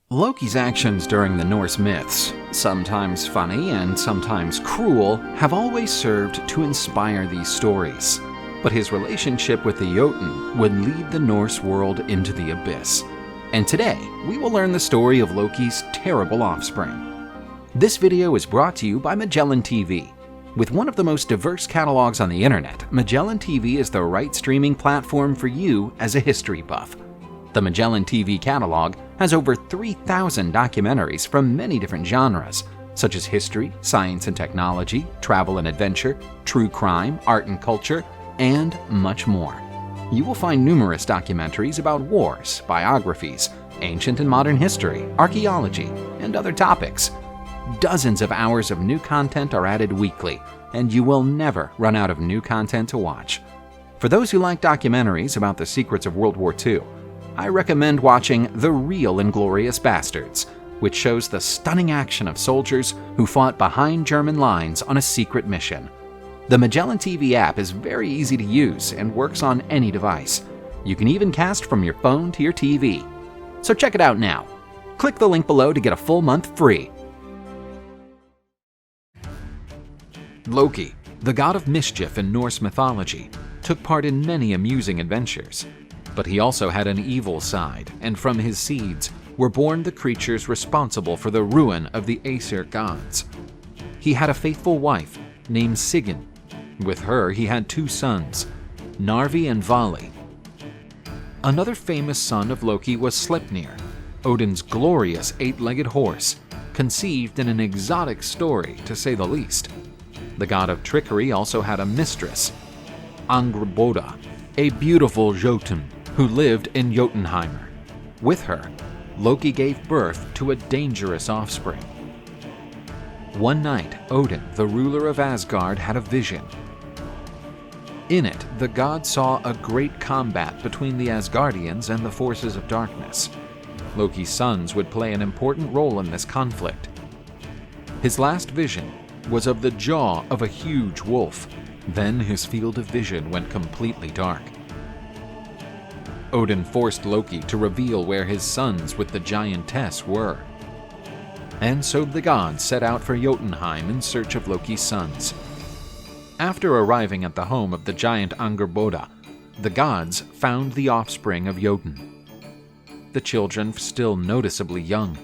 Loki's actions during the Norse myths, sometimes funny and sometimes cruel, have always served to inspire these stories. But his relationship with the Jotun would lead the Norse world into the abyss. And today, we will learn the story of Loki's terrible offspring. This video is brought to you by Magellan TV. With one of the most diverse catalogs on the internet, Magellan TV is the right streaming platform for you as a history buff. The Magellan TV catalog has over 3,000 documentaries from many different genres, such as history, science and technology, travel and adventure, true crime, art and culture, and much more. You will find numerous documentaries about wars, biographies, ancient and modern history, archaeology, and other topics. Dozens of hours of new content are added weekly, and you will never run out of new content to watch. For those who like documentaries about the secrets of World War II, I recommend watching The Real Inglorious Bastards, which shows the stunning action of soldiers who fought behind German lines on a secret mission. The Magellan TV app is very easy to use and works on any device. You can even cast from your phone to your TV. So check it out now. Click the link below to get a full month free. Loki, the god of mischief in Norse mythology, took part in many amusing adventures. But he also had an evil side, and from his seeds were born the creatures responsible for the ruin of the Aesir gods. He had a faithful wife named Sigyn. With her, he had two sons, Narvi and Vali. Another famous son of Loki was Sleipnir, Odin's glorious eight-legged horse, conceived in an exotic story, to say the least. The god of trickery also had a mistress, Angrboda, a beautiful Jotun who lived in Jotunheimr. With her, Loki gave birth to a dangerous offspring. One night, Odin, the ruler of Asgard, had a vision. In it, the god saw a great combat between the Asgardians and the forces of darkness. Loki's sons would play an important role in this conflict. His last vision was of the jaw of a huge wolf. Then his field of vision went completely dark. Odin forced Loki to reveal where his sons with the giantess were. And so the gods set out for Jotunheim in search of Loki's sons. After arriving at the home of the giant Angrboda, the gods found the offspring of Jotun. The children still noticeably young.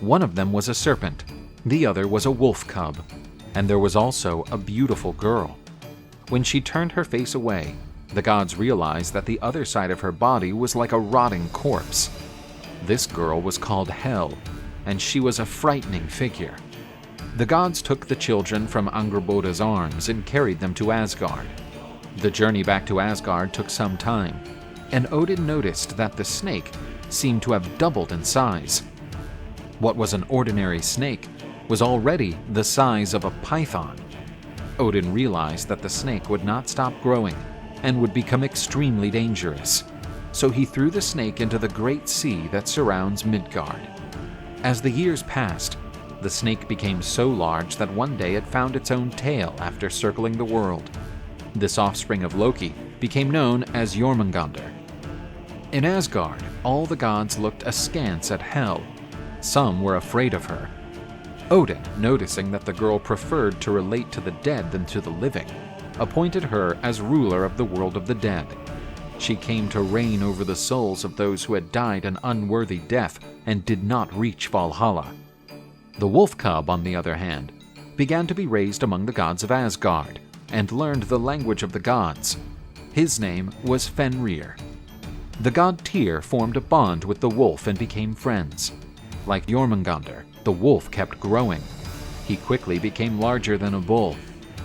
One of them was a serpent, the other was a wolf cub, and there was also a beautiful girl. When she turned her face away, the gods realized that the other side of her body was like a rotting corpse. This girl was called Hel, and she was a frightening figure. The gods took the children from Angrboda's arms and carried them to Asgard. The journey back to Asgard took some time, and Odin noticed that the snake seemed to have doubled in size. What was an ordinary snake was already the size of a python. Odin realized that the snake would not stop growing and would become extremely dangerous, so he threw the snake into the great sea that surrounds Midgard. As the years passed, the snake became so large that one day it found its own tail after circling the world. This offspring of Loki became known as Jormungandr. In Asgard, all the gods looked askance at Hel. Some were afraid of her. Odin, noticing that the girl preferred to relate to the dead than to the living, appointed her as ruler of the world of the dead. She came to reign over the souls of those who had died an unworthy death and did not reach Valhalla. The wolf cub, on the other hand, began to be raised among the gods of Asgard and learned the language of the gods. His name was Fenrir. The god Tyr formed a bond with the wolf and became friends. Like Jormungandr, the wolf kept growing. He quickly became larger than a bull,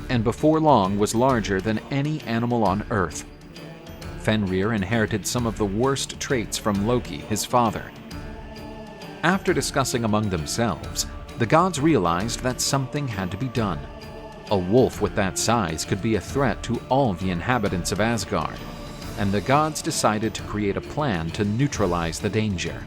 and before long was larger than any animal on Earth. Fenrir inherited some of the worst traits from Loki, his father. After discussing among themselves, the gods realized that something had to be done. A wolf with that size could be a threat to all the inhabitants of Asgard, and the gods decided to create a plan to neutralize the danger.